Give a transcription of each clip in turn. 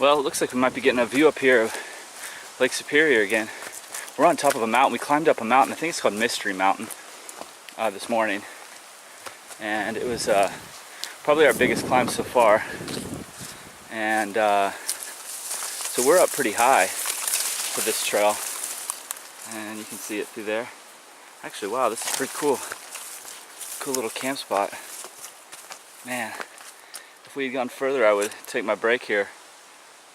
Well, it looks like we might be getting a view up here of Lake Superior again. We're on top of a mountain. We climbed up a mountain. I think it's called Mystery Mountain this morning. And it was probably our biggest climb so far. And so we're up pretty high for this trail. And you can see it through there. Actually, wow, this is pretty cool. Cool little camp spot. Man, if we had gone further, I would take my break here.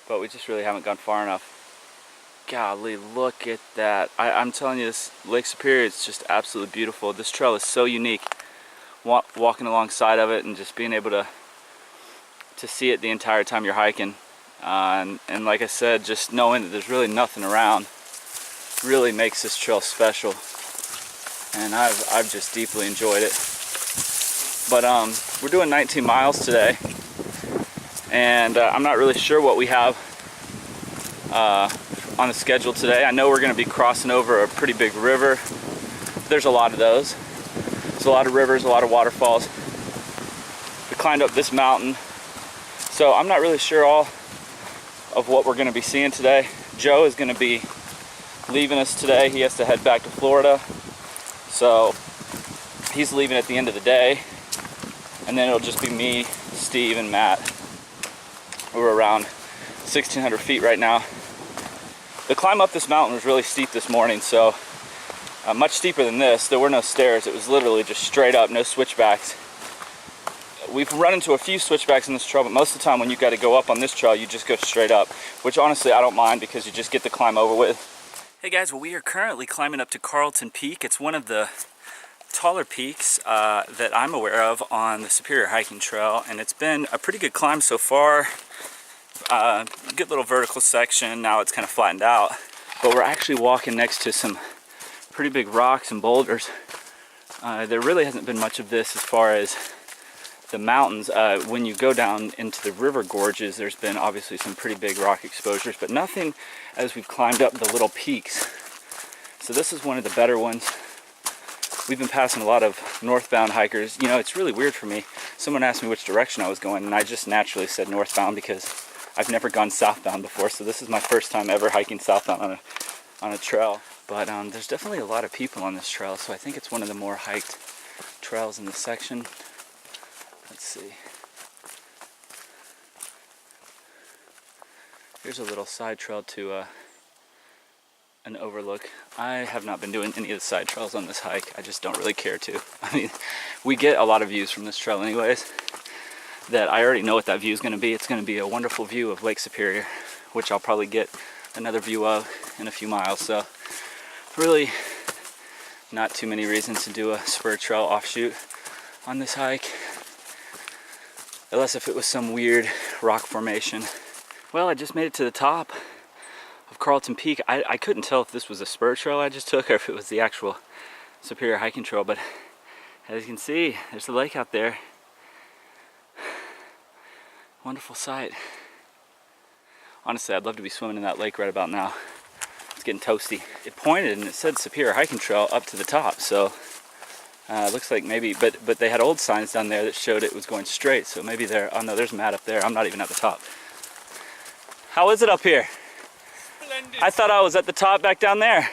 But we just really haven't gone far enough. Golly, look at that. I'm telling you, this Lake Superior is just absolutely beautiful. This trail is so unique. Walking alongside of it and just being able to see it the entire time you're hiking. And like I said, just knowing that there's really nothing around really makes this trail special. And I've just deeply enjoyed it. But we're doing 19 miles today. And I'm not really sure what we have on the schedule today. I know we're going to be crossing over a pretty big river. There's a lot of those. There's a lot of rivers, a lot of waterfalls. We climbed up this mountain. So I'm not really sure all of what we're going to be seeing today. Joe is going to be leaving us today. He has to head back to Florida. So he's leaving at the end of the day. And then it'll just be me, Steve, and Matt. We're around 1,600 feet right now. The climb up this mountain was really steep this morning, so much steeper than this. There were no stairs. It was literally just straight up, no switchbacks. We've run into a few switchbacks in this trail, but most of the time when you got to go up on this trail, you just go straight up, which honestly I don't mind because you just get the climb over with. Hey guys, well, we are currently climbing up to Carlton Peak. It's one of the taller peaks that I'm aware of on the Superior Hiking Trail, and it's been a pretty good climb so far. Good little vertical section. Now it's kind of flattened out, but we're actually walking next to some pretty big rocks and boulders. There really hasn't been much of this as far as the mountains. When you go down into the river gorges, there's been obviously some pretty big rock exposures, but nothing as we've climbed up the little peaks. So this is one of the better ones. We've been passing a lot of northbound hikers. You know, it's really weird for me. Someone asked me which direction I was going, and I just naturally said northbound because I've never gone southbound before, so this is my first time ever hiking southbound on a trail. But there's definitely a lot of people on this trail, so I think it's one of the more hiked trails in this section. Let's see. Here's a little side trail to an overlook. I have not been doing any of the side trails on this hike. I just don't really care to. I mean, we get a lot of views from this trail anyways, that I already know what that view is going to be. It's going to be a wonderful view of Lake Superior, which I'll probably get another view of in a few miles. So really not too many reasons to do a spur trail offshoot on this hike, unless if it was some weird rock formation. Well, I just made it to the top of Carlton Peak. I couldn't tell if this was a spur trail I just took or if it was the actual Superior Hiking Trail, but as you can see, there's the lake out there. Wonderful sight. Honestly, I'd love to be swimming in that lake right about now. It's getting toasty. It pointed and it said Superior Hiking Trail up to the top, so it looks like maybe, but they had old signs down there that showed it was going straight, so maybe there, oh no, there's Matt up there. I'm not even at the top. How is it up here? Splendid. I thought I was at the top back down there.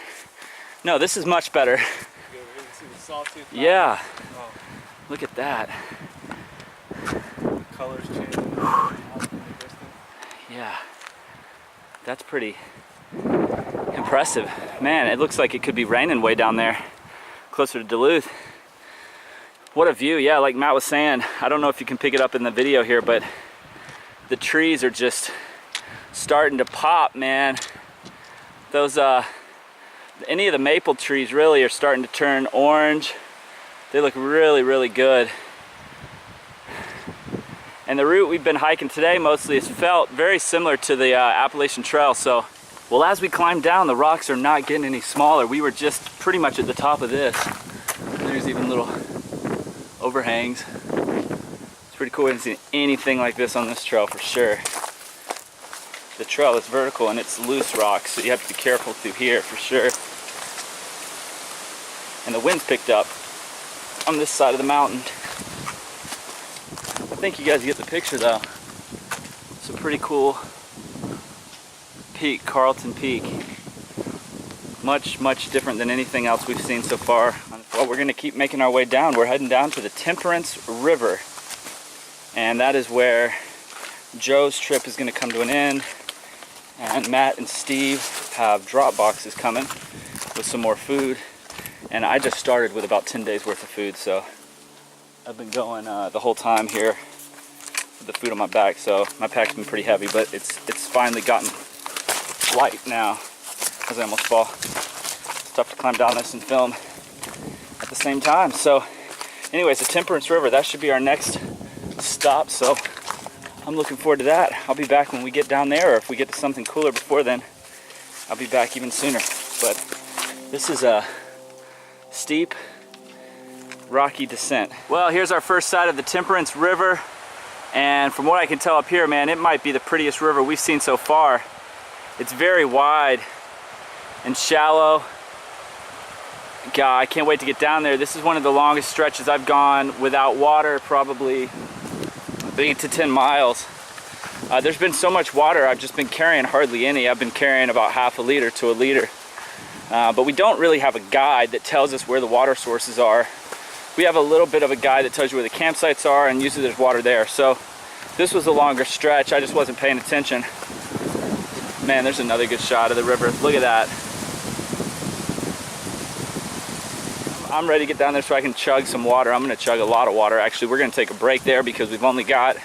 No, this is much better. You really see the sawtooth? Yeah. Oh. Look at that. The colors change. Yeah. That's pretty impressive. Man, it looks like it could be raining way down there, closer to Duluth. What a view. Yeah, like Matt was saying, I don't know if you can pick it up in the video here, but the trees are just starting to pop, man. Those any of the maple trees really are starting to turn orange. They look really, really good. And the route we've been hiking today mostly has felt very similar to the Appalachian Trail. So, well, as we climb down, the rocks are not getting any smaller. We were just pretty much at the top of this. There's even little overhangs. It's pretty cool. I haven't seen anything like this on this trail for sure. The trail is vertical and it's loose rocks, so you have to be careful through here for sure. And the wind's picked up on this side of the mountain. I think you guys get the picture though. Some pretty cool peak, Carlton Peak. Much, much different than anything else we've seen so far. Well, we're gonna keep making our way down. We're heading down to the Temperance River. And that is where Joe's trip is gonna come to an end. And Matt and Steve have drop boxes coming with some more food. And I just started with about 10 days worth of food, so I've been going the whole time here with the food on my back, so my pack's been pretty heavy, but it's finally gotten light now as I almost fall. It's tough to climb down this and film at the same time. So anyways, the Temperance River, that should be our next stop, so I'm looking forward to that. I'll be back when we get down there, or if we get to something cooler before then, I'll be back even sooner. But this is a steep, rocky descent. Well, here's our first sight of the Temperance River, and from what I can tell up here, man, it might be the prettiest river we've seen so far. It's very wide and shallow. God, I can't wait to get down there. This is one of the longest stretches I've gone without water, probably 8 to 10 miles. There's been so much water, I've just been carrying hardly any. I've been carrying about half a liter to a liter. But we don't really have a guide that tells us where the water sources are. We have a little bit of a guide that tells you where the campsites are, and usually there's water there. So this was a longer stretch. I just wasn't paying attention. Man, there's another good shot of the river. Look at that. I'm ready to get down there so I can chug some water. I'm gonna chug a lot of water. Actually, we're gonna take a break there because we've only got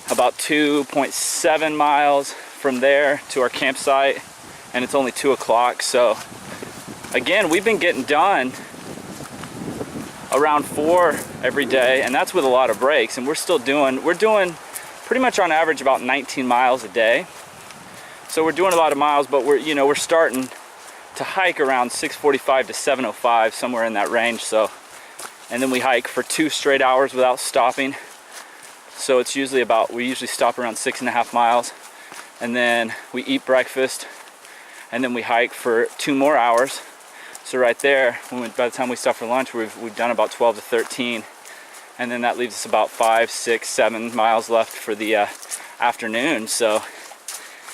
about 2.7 miles from there to our campsite, and it's only 2 o'clock. So again, we've been getting done around 4 every day, and that's with a lot of breaks, and we're doing pretty much on average about 19 miles a day. So we're doing a lot of miles, but we're starting to hike around 6:45 to 7:05, somewhere in that range. So, and then we hike for 2 straight hours without stopping. So it's usually we usually stop around 6.5 miles, and then we eat breakfast, and then we hike for 2 more hours. So right there, by the time we stop for lunch, we've done about 12 to 13, and then that leaves us about 5, 6, 7 miles left for the afternoon. So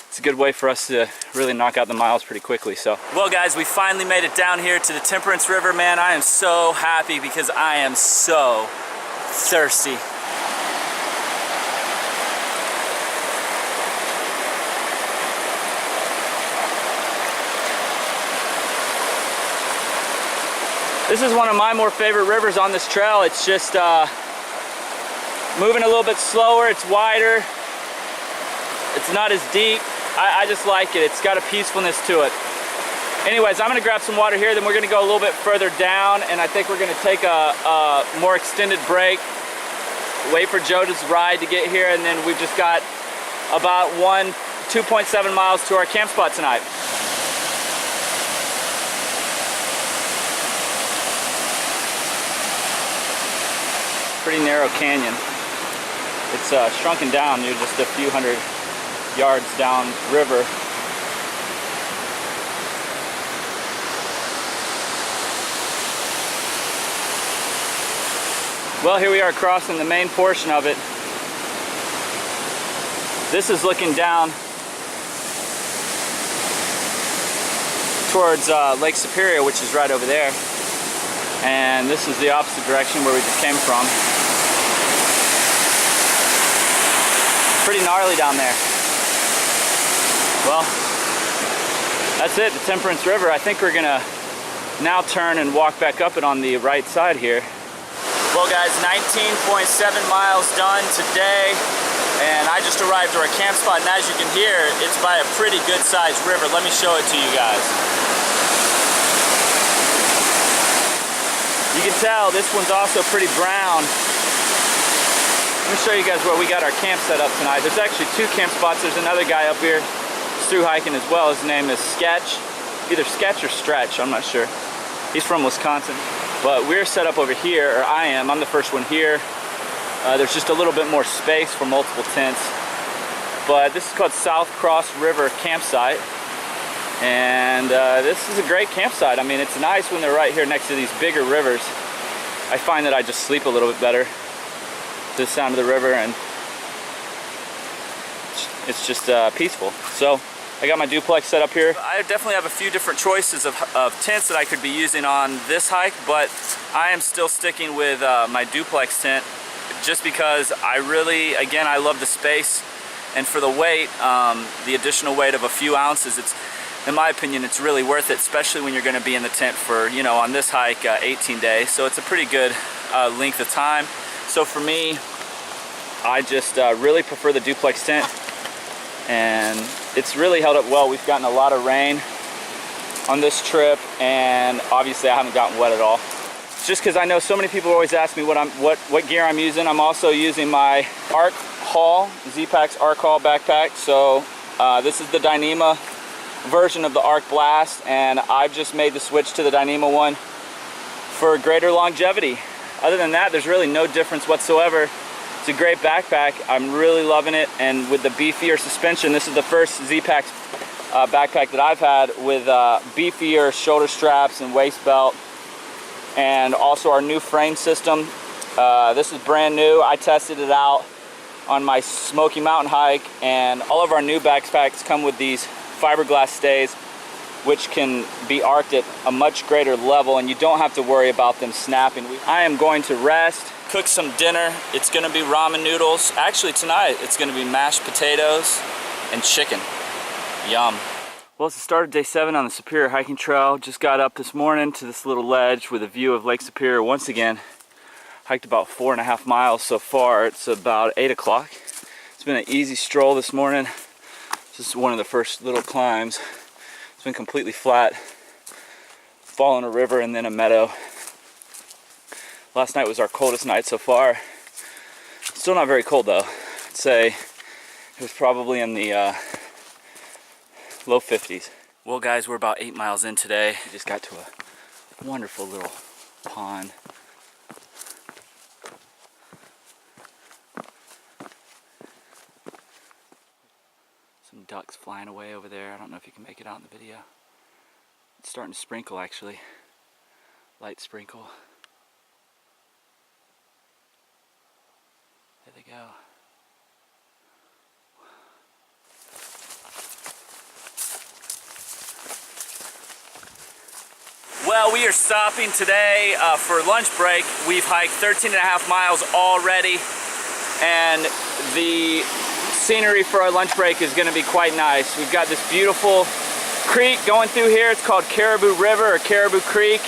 it's a good way for us to really knock out the miles pretty quickly. So, well guys, we finally made it down here to the Temperance River. Man, I am so happy because I am so thirsty. This is one of my more favorite rivers on this trail. It's just moving a little bit slower, it's wider, it's not as deep. I just like it. It's got a peacefulness to it. Anyways, I'm gonna grab some water here, then we're gonna go a little bit further down, and I think we're gonna take a more extended break, wait for Joe's ride to get here, and then we've just got about 2.7 miles to our camp spot tonight. Pretty narrow canyon. It's shrunken down. You're just a few hundred yards down river. Well, here we are crossing the main portion of it. This is looking down towards Lake Superior, which is right over there. And this is the opposite direction where we just came from. Pretty gnarly down there. Well, that's it, the Temperance River. I think we're gonna now turn and walk back up it on the right side here. Well guys, 19.7 miles done today, and I just arrived at our camp spot, and as you can hear, it's by a pretty good sized river. Let me show it to you guys. You can tell this one's also pretty brown. Let me show you guys where we got our camp set up tonight. There's actually 2 camp spots. There's another guy up here thru-hiking as well. His name is Sketch, either Sketch or Stretch, I'm not sure. He's from Wisconsin. But we're set up over here, or I am. I'm the first one here. There's just a little bit more space for multiple tents. But this is called South Cross River Campsite. And this is a great campsite. I mean, it's nice when they're right here next to these bigger rivers. I find that I just sleep a little bit better to the sound of the river, and it's just peaceful. So I got my duplex set up here. I definitely have a few different choices of tents that I could be using on this hike, but I am still sticking with my duplex tent just because I really, again, I love the space, and for the weight, the additional weight of a few ounces, it's, in my opinion, it's really worth it, especially when you're going to be in the tent for, you know, on this hike, 18 days. So it's a pretty good length of time. So for me, I just really prefer the duplex tent, and it's really held up well. We've gotten a lot of rain on this trip, and obviously I haven't gotten wet at all. Just because I know so many people always ask me what gear I'm using. I'm also using my Arc Haul, Zpacks Arc Haul backpack. So this is the Dyneema version of the Arc Blast, and I've just made the switch to the Dyneema one for greater longevity. Other than that, there's really no difference whatsoever. It's a great backpack. I'm really loving it, and with the beefier suspension, this is the first Zpacks backpack that I've had with beefier shoulder straps and waist belt, and also our new frame system. This is brand new. I tested it out on my Smoky Mountain hike, and all of our new backpacks come with these fiberglass stays, which can be arced at a much greater level, and you don't have to worry about them snapping. I am going to rest, cook some dinner. It's going to be ramen noodles. Actually, tonight it's going to be mashed potatoes and chicken. Yum. Well, it's the start of day 7 on the Superior hiking trail. Just got up this morning to this little ledge with a view of Lake Superior once again. Hiked about 4.5 miles so far. It's about 8 o'clock. It's been an easy stroll this morning. This is one of the first little climbs. It's been completely flat. Following a river and then a meadow. Last night was our coldest night so far. Still not very cold though. I'd say it was probably in the low 50s. Well guys, we're about 8 miles in today. We just got to a wonderful little pond. Some ducks flying away over there. I don't know if you can make it out in the video. It's starting to sprinkle actually. Light sprinkle. There they go. Well, we are stopping today for lunch break. We've hiked 13.5 miles already, and the scenery for our lunch break is going to be quite nice. We've got this beautiful creek going through here. It's called Caribou River or Caribou Creek.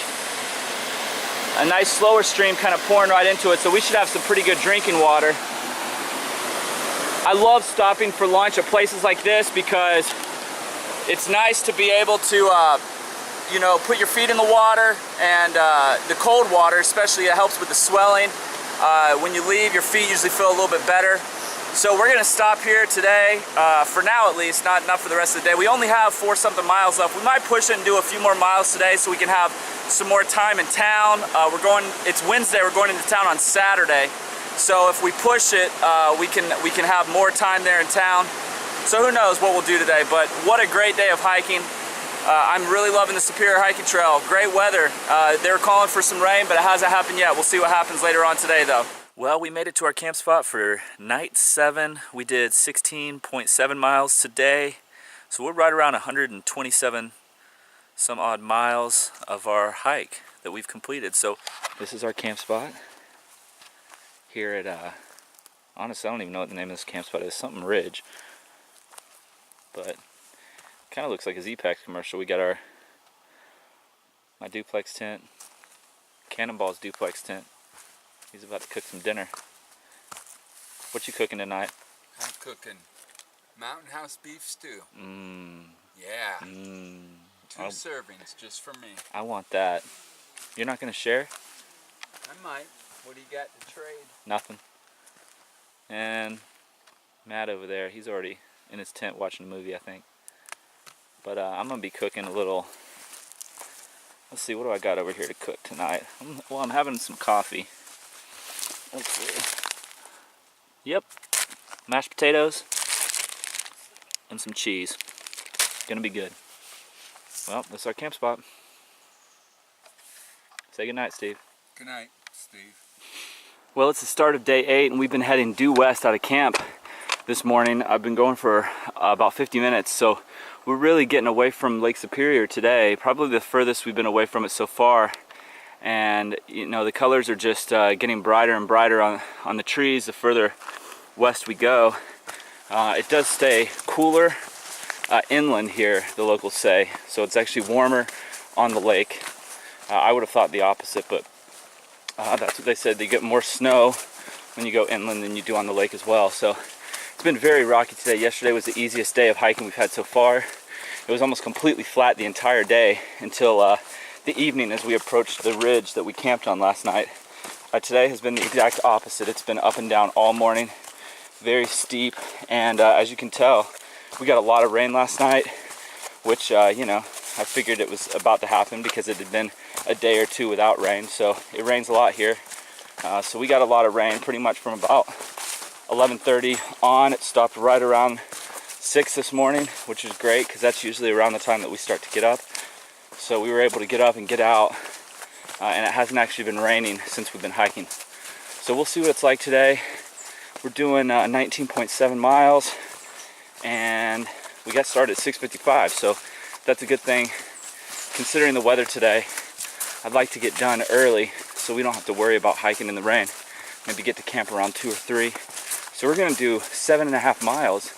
A nice slower stream kind of pouring right into it, so we should have some pretty good drinking water. I love stopping for lunch at places like this because it's nice to be able to you know, put your feet in the water, and the cold water especially, it helps with the swelling. When you leave, your feet usually feel a little bit better. So we're gonna stop here today, for now at least, not for the rest of the day. We only have 4-something miles left. We might push it and do a few more miles today so we can have some more time in town. It's Wednesday, we're going into town on Saturday. So if we push it, we can have more time there in town. So who knows what we'll do today, but what a great day of hiking. I'm really loving the Superior hiking trail. Great weather. They were calling for some rain, but it hasn't happened yet. We'll see what happens later on today though. Well, we made it to our camp spot for night 7. We did 16.7 miles today. So we're right around 127 some odd miles of our hike that we've completed. So this is our camp spot here at, honestly, I don't even know what the name of this camp spot is. Something Ridge. But kind of looks like a Zpacks commercial. We got my duplex tent, Cannonball's duplex tent. He's about to cook some dinner. What you cooking tonight? I'm cooking Mountain House beef stew. Yeah. 2 servings just for me. I want that. You're not gonna share? I might. What do you got to trade? Nothing. And Matt over there, he's already in his tent watching a movie, I think. But I'm gonna be cooking a little. Let's see, what do I got over here to cook tonight? I'm having some coffee. Let's see. Yep, mashed potatoes and some cheese. Gonna be good. Well, this is our camp spot. Say goodnight, Steve. Good night, Steve. Well, it's the start of day 8, and we've been heading due west out of camp this morning. I've been going for about 50 minutes, so we're really getting away from Lake Superior today, probably the furthest we've been away from it so far. And you know, the colors are just getting brighter and brighter on the trees the further west we go. It does stay cooler inland here, the locals say, so it's actually warmer on the lake. I would have thought the opposite, but that's what they said. They get more snow when you go inland than you do on the lake as well. So it's been very rocky today. Yesterday was the easiest day of hiking we've had so far. It was almost completely flat the entire day until the evening as we approached the ridge that we camped on last night. Today has been the exact opposite. It's been up and down all morning, very steep, and as you can tell, we got a lot of rain last night, which you know, I figured it was about to happen because it had been a day or two without rain. So it rains a lot here. So we got a lot of rain pretty much from about 11:30 on. It stopped right around 6 this morning, which is great because that's usually around the time that we start to get up. So we were able to get up and get out, and it hasn't actually been raining since we've been hiking. So we'll see what it's like today. We're doing 19.7 miles, and we got started at 6:55, so that's a good thing considering the weather today. I'd like to get done early so we don't have to worry about hiking in the rain. Maybe get to camp around 2 or 3. So we're gonna do 7.5 miles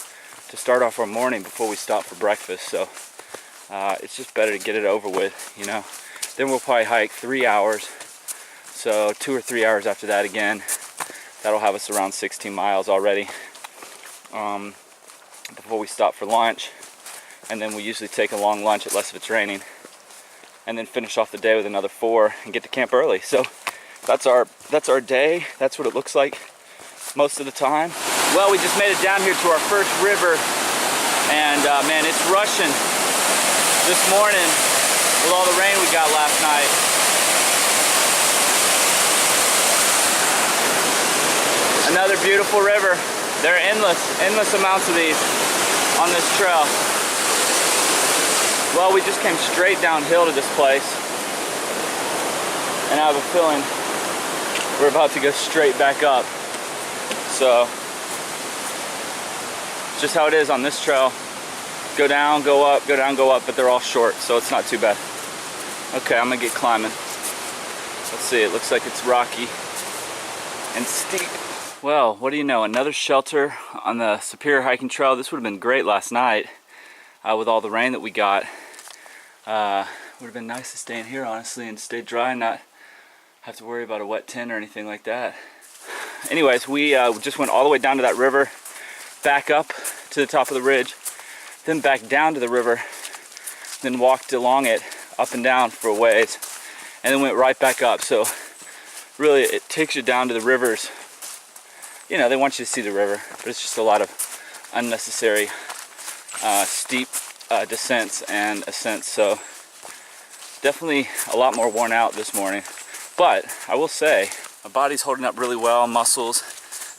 to start off our morning before we stop for breakfast. So it's just better to get it over with, you know. Then we'll probably hike 3 hours. So 2 or 3 hours after that again. That'll have us around 16 miles already before we stop for lunch. And then we usually take a long lunch unless if it's raining, and then finish off the day with another 4 and get to camp early. So that's our day. That's what it looks like most of the time. Well, we just made it down here to our first river, and man, it's rushing this morning with all the rain we got last night. Another beautiful river. There are endless amounts of these on this trail. Well, we just came straight downhill to this place, and I have a feeling we're about to go straight back up. So, just how it is on this trail. Go down, go up, go down, go up, but they're all short, so it's not too bad. Okay, I'm gonna get climbing. Let's see, it looks like it's rocky and steep. Well, what do you know, another shelter on the Superior hiking trail. This would have been great last night with all the rain that we got. Would have been nice to stay in here, honestly, and stay dry and not have to worry about a wet tent or anything like that. Anyways, we just went all the way down to that river, back up to the top of the ridge, then back down to the river, then walked along it up and down for a ways, and then went right back up. So really it takes you down to the rivers. You know, they want you to see the river, but it's just a lot of unnecessary steep descents and ascents. So definitely a lot more worn out this morning, but I will say my body's holding up really well. Muscles,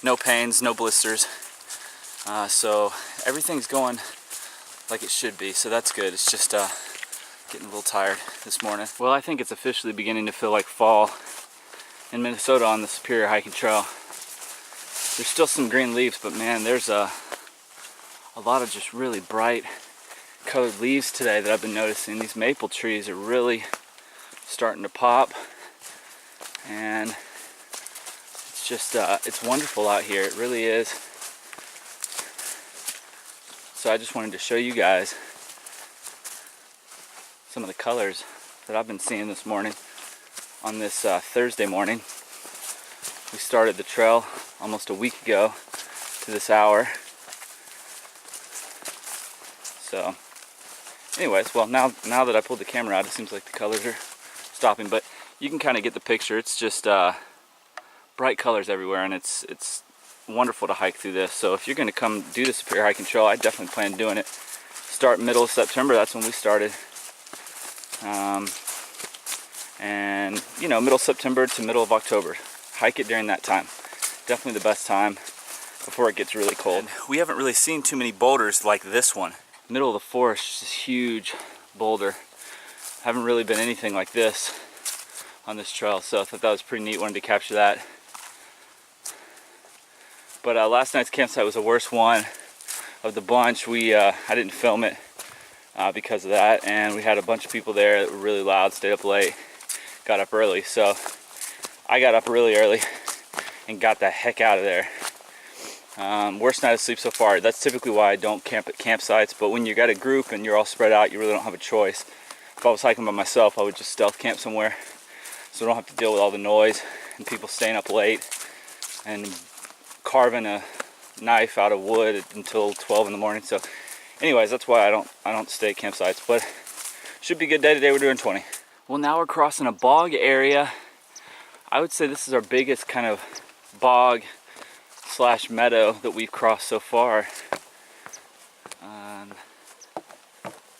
no pains, no blisters, so everything's going like it should be, so that's good. It's just getting a little tired this morning. Well, I think it's officially beginning to feel like fall in Minnesota on the Superior hiking trail. There's still some green leaves, but man, there's a lot of just really bright colored leaves today that I've been noticing. These maple trees are really starting to pop, and it's just it's wonderful out here. It really is. So I just wanted to show you guys some of the colors that I've been seeing this morning on this Thursday morning. We started the trail almost a week ago to this hour. So anyways, well, now that I pulled the camera out, it seems like the colors are stopping, but you can kind of get the picture. It's just bright colors everywhere, and it's wonderful to hike through this. So if you're going to come do the Superior hiking trail, I definitely plan on doing it. Start middle of September, that's when we started. And you know, middle of September to middle of October. Hike it during that time. Definitely the best time before it gets really cold. And we haven't really seen too many boulders like this one. Middle of the forest, this huge boulder. Haven't really been anything like this on this trail, so I thought that was pretty neat. Wanted to capture that. But last night's campsite was the worst one of the bunch. I didn't film it because of that, and we had a bunch of people there that were really loud, stayed up late, got up early. So I got up really early and got the heck out of there. Worst night of sleep so far. That's typically why I don't camp at campsites, but when you got a group and you're all spread out, you really don't have a choice. If I was hiking by myself, I would just stealth camp somewhere so I don't have to deal with all the noise and people staying up late and carving a knife out of wood until 12 in the morning. So anyways, that's why I don't stay at campsites, but should be a good day today. We're doing 20. Well, now we're crossing a bog area. I would say this is our biggest kind of bog slash meadow that we've crossed so far.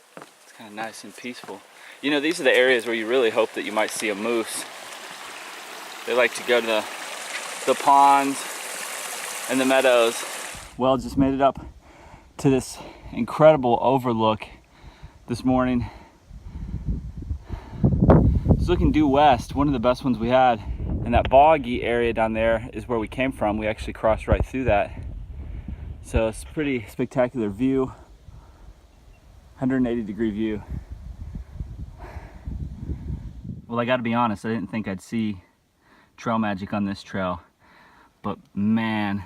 It's kind of nice and peaceful. You know, these are the areas where you really hope that you might see a moose. They like to go to the ponds and the meadows. Well, just made it up to this incredible overlook this morning. It's looking due west, one of the best ones we had. And that boggy area down there is where we came from. We actually crossed right through that. So it's a pretty spectacular view. 180-degree view. Well, I gotta be honest, I didn't think I'd see trail magic on this trail. But man,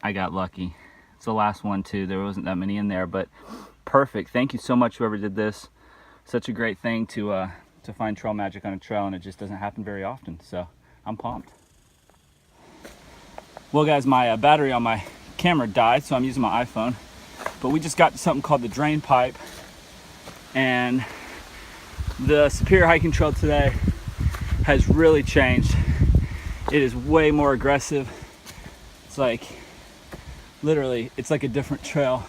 I got lucky. It's the last one too. There wasn't that many in there, but perfect. Thank you so much, whoever did this. Such a great thing to find trail magic on a trail, and it just doesn't happen very often, so I'm pumped. Well guys, my battery on my camera died, so I'm using my iPhone, but we just got to something called the drain pipe, and the Superior hiking trail today has really changed. It is way more aggressive. It's like, literally, it's like a different trail,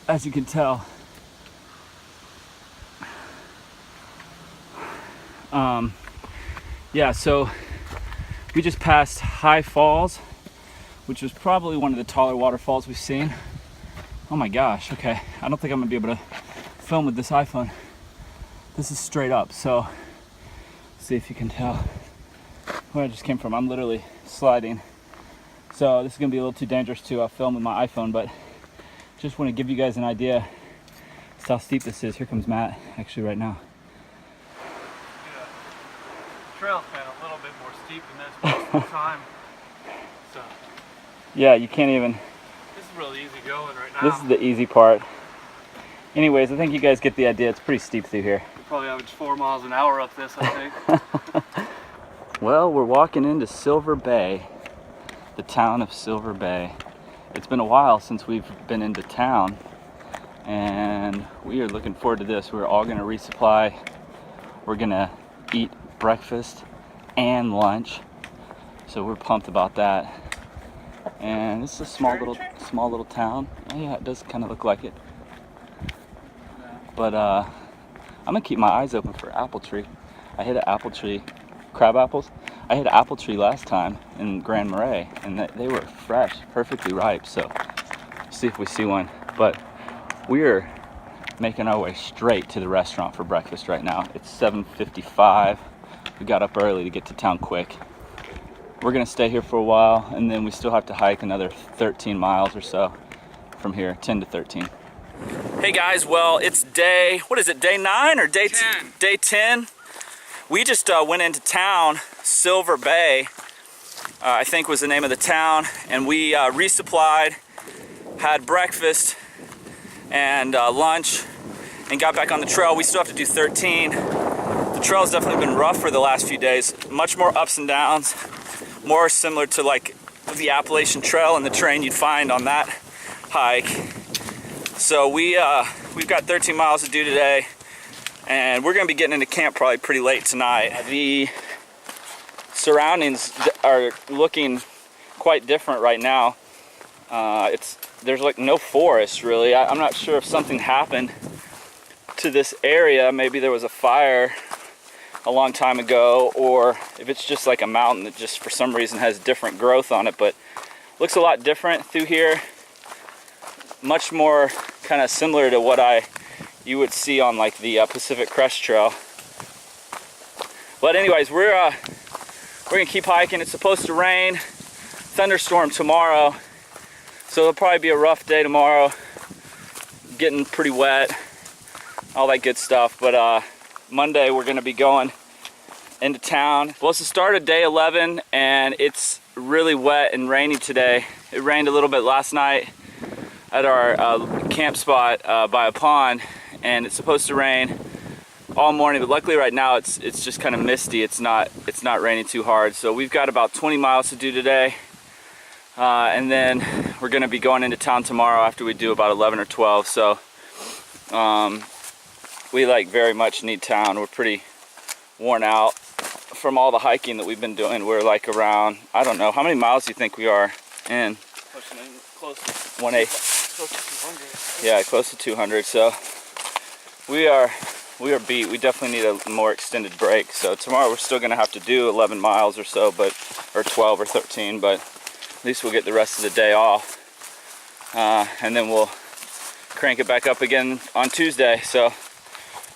as you can tell. Yeah, so we just passed High Falls, which was probably one of the taller waterfalls we've seen. Oh my gosh, okay. I don't think I'm gonna be able to film with this iPhone. This is straight up, so see if you can tell where I just came from. I'm literally sliding. So this is gonna be a little too dangerous to film with my iPhone, but just wanna give you guys an idea as to how steep this is. Here comes Matt, actually right now. Trail's been a little bit more steep than this most of the time. So yeah, you can't even. This is really easy going right now. This is the easy part. Anyways, I think you guys get the idea. It's pretty steep through here. We'll probably average 4 miles an hour up this, I think. Well, we're walking into Silver Bay, the town of Silver Bay. It's been a while since we've been into town, and we are looking forward to this. We're all gonna resupply. We're gonna eat breakfast and lunch, so we're pumped about that. And it's a small little town. Oh, yeah, it does kind of look like it. But I'm gonna keep my eyes open for apple tree. I hit an apple tree, crab apples. I hit an apple tree last time in Grand Marais, and they were fresh, perfectly ripe. So see if we see one. But we're making our way straight to the restaurant for breakfast right now. It's 7:55. We got up early to get to town quick. We're gonna stay here for a while, and then we still have to hike another 13 miles or so from here, 10 to 13. Hey guys, well, it's day, what is it, day 9 or day 10? Day 10. We just went into town, Silver Bay, I think was the name of the town, and we resupplied, had breakfast and lunch, and got back on the trail. We still have to do 13. The trail's definitely been rough for the last few days. Much more ups and downs, more similar to like the Appalachian Trail and the terrain you'd find on that hike. So we've got 13 miles to do today, and we're gonna be getting into camp probably pretty late tonight. The surroundings are looking quite different right now. There's like no forest really. I'm not sure if something happened to this area. Maybe there was a fire a long time ago, or if it's just like a mountain that just for some reason has different growth on it, but looks a lot different through here. Much more kind of similar to what you would see on like the Pacific Crest Trail. But anyways, we're gonna keep hiking. It's supposed to rain, thunderstorm tomorrow, so it'll probably be a rough day tomorrow. getting pretty wet, all that good stuff. But Monday we're gonna be going into town. Well, it's the start of day 11 and it's really wet and rainy today. It rained a little bit last night at our camp spot by a pond, and it's supposed to rain all morning, but luckily right now it's just kind of misty. It's not raining too hard. So we've got about 20 miles to do today, and then we're gonna be going into town tomorrow after we do about 11 or 12. So we like very much need town. We're pretty worn out from all the hiking that we've been doing. We're like around, I don't know, how many miles do you think we are in? Close to 1/8. close to 200. Yeah, close to 200. So we are beat. We definitely need a more extended break. So tomorrow we're still gonna have to do 11 miles or so, or 12 or 13, but at least we'll get the rest of the day off. And then we'll crank it back up again on Tuesday. So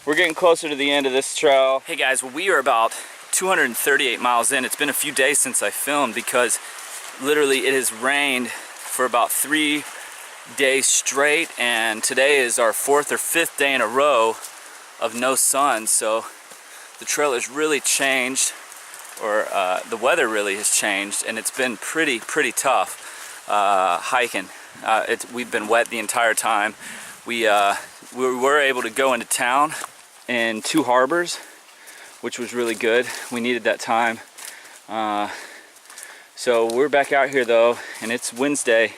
we're getting closer to the end of this trail. Hey guys, well, we are about 238 miles in. It's been a few days since I filmed because literally it has rained for about 3 days straight, and today is our 4th or 5th day in a row of no sun. So the trail has really changed, or the weather really has changed, and it's been pretty tough hiking. We've been wet the entire time. We were able to go into town in 2 harbors, which was really good. We needed that time. So we're back out here though, and it's Wednesday.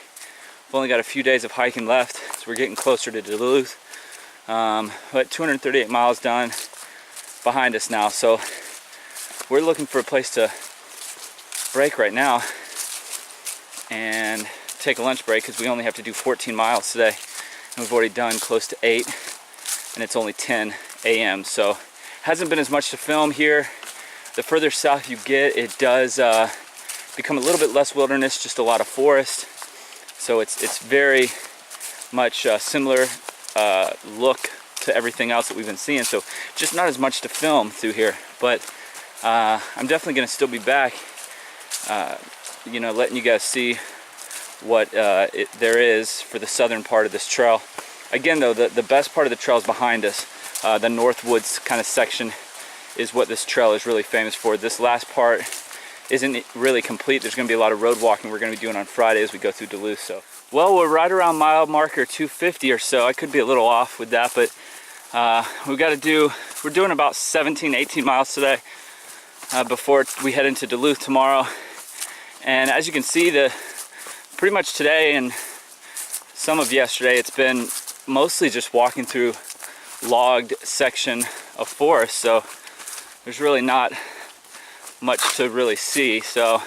We've only got a few days of hiking left, so we're getting closer to Duluth. But 238 miles done behind us now, so we're looking for a place to break right now and take a lunch break, because we only have to do 14 miles today, and we've already done close to 8, and it's only 10 a.m. so hasn't been as much to film here. The further south you get, it does become a little bit less wilderness, just a lot of forest. So it's very much similar look to everything else that we've been seeing. So just not as much to film through here, but I'm definitely gonna still be back, you know, letting you guys see what there is for the southern part of this trail. Again though, the best part of the trail is behind us. The North Woods kind of section is what this trail is really famous for. This last part isn't really complete. There's going to be a lot of road walking we're going to be doing on Friday as we go through Duluth. So, well, we're right around mile marker 250 or so. I could be a little off with that, but we're doing about 17-18 miles today before we head into Duluth tomorrow. And as you can see, pretty much today and some of yesterday, it's been mostly just walking through logged section of forest, so there's really not much to really see. So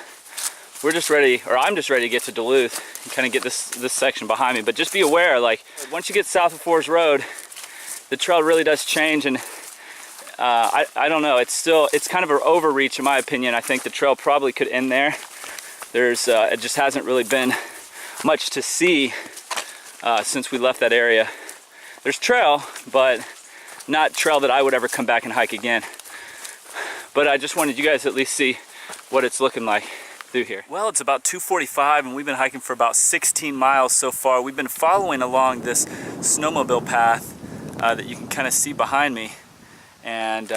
we're just ready, or I'm just ready to get to Duluth and kind of get this section behind me. But just be aware, like once you get south of Forest Road, the trail really does change, and I don't know, it's kind of an overreach in my opinion. I think the trail probably could end there. It just hasn't really been much to see since we left that area. There's trail, but not trail that I would ever come back and hike again. But I just wanted you guys to at least see what it's looking like through here. Well, it's about 2:45 and we've been hiking for about 16 miles so far. We've been following along this snowmobile path that you can kind of see behind me and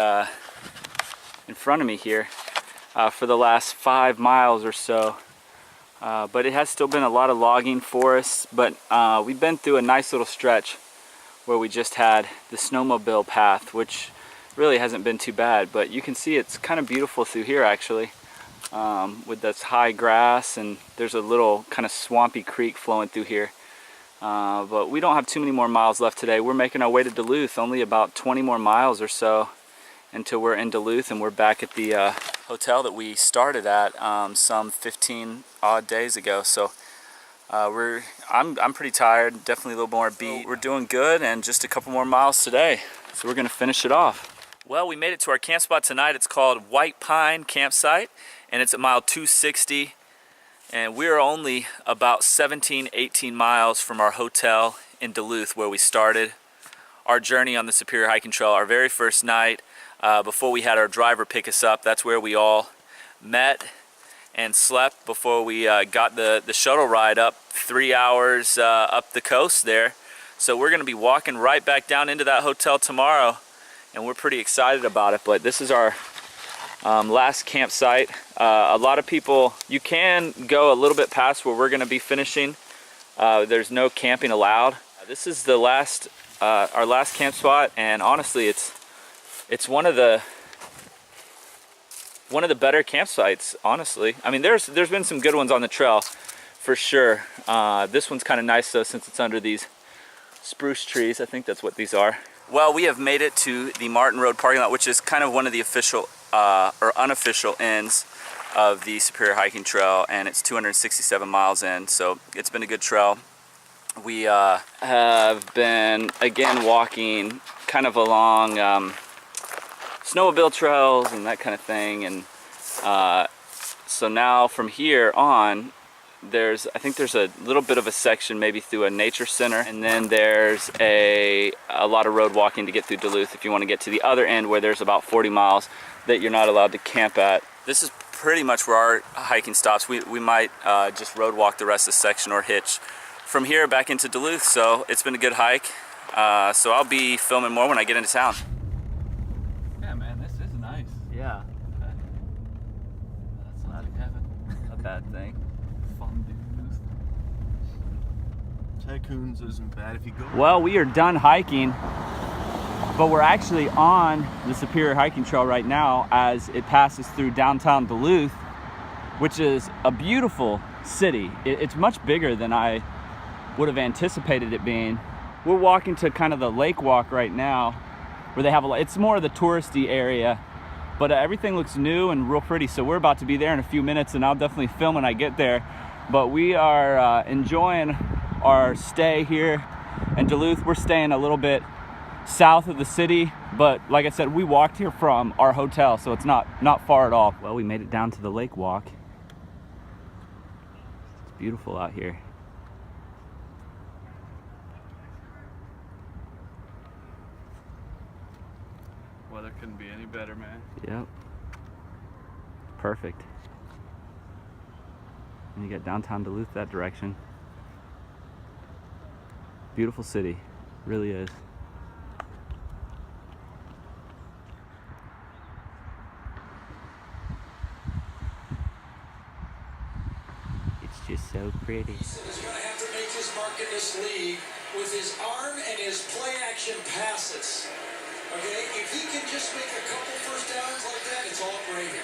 in front of me here for the last 5 miles or so. But it has still been a lot of logging forests, but we've been through a nice little stretch where we just had the snowmobile path, which really hasn't been too bad. But you can see it's kind of beautiful through here actually, with this high grass, and there's a little kind of swampy creek flowing through here. But we don't have too many more miles left today. We're making our way to Duluth, only about 20 more miles or so until we're in Duluth, and we're back at the hotel that we started at some 15 odd days ago. So I'm pretty tired, definitely a little more beat. We're doing good, and just a couple more miles today, so we're gonna finish it off. Well, we made it to our camp spot tonight. It's called White Pine Campsite, and it's at mile 260, and we're only about 17-18 miles from our hotel in Duluth where we started our journey on the Superior Hiking Trail. Our very first night, before we had our driver pick us up, that's where we all met and slept before we got the shuttle ride up 3 hours up the coast there. So we're gonna be walking right back down into that hotel tomorrow, and we're pretty excited about it. But this is our last campsite. A lot of people, you can go a little bit past where we're gonna be finishing. There's no camping allowed. This is the last, our last camp spot, and honestly, it's one of the better campsites, honestly. I mean, there's been some good ones on the trail, for sure. This one's kind of nice though, since it's under these spruce trees. I think that's what these are. Well, we have made it to the Martin Road parking lot, which is kind of one of the official or unofficial ends of the Superior Hiking Trail, and it's 267 miles in, so it's been a good trail. We have been, again, walking kind of along snowmobile trails and that kind of thing, and so now from here on, I think there's a little bit of a section maybe through a nature center, and then there's a lot of road walking to get through Duluth if you want to get to the other end where there's about 40 miles that you're not allowed to camp at. This is pretty much where our hiking stops. We might just road walk the rest of the section or hitch from here back into Duluth, so it's been a good hike. So I'll be filming more when I get into town. Yeah, man, this is nice. Yeah. That's not A bad thing. fun, dude. Tycoons isn't bad if you go. Well, we are done hiking, but we're actually on the Superior Hiking Trail right now as it passes through downtown Duluth, which is a beautiful city. It's much bigger than I would have anticipated it being. We're walking to kind of the lake walk right now, where they have it's more of the touristy area, but everything looks new and real pretty. So we're about to be there in a few minutes, and I'll definitely film when I get there. But we are enjoying our stay here in Duluth. We're staying a little bit south of the city, but like I said, we walked here from our hotel, so it's not far at all. Well, we made it down to the lake walk. It's beautiful out here. Weather couldn't be any better, man. Yep. Perfect. And you got downtown Duluth that direction. Beautiful city. Really is. It's just so pretty. He's going to have to make his mark in this league with his arm and his play action passes. Okay, if he can just make a couple first downs like that, it's all gravy.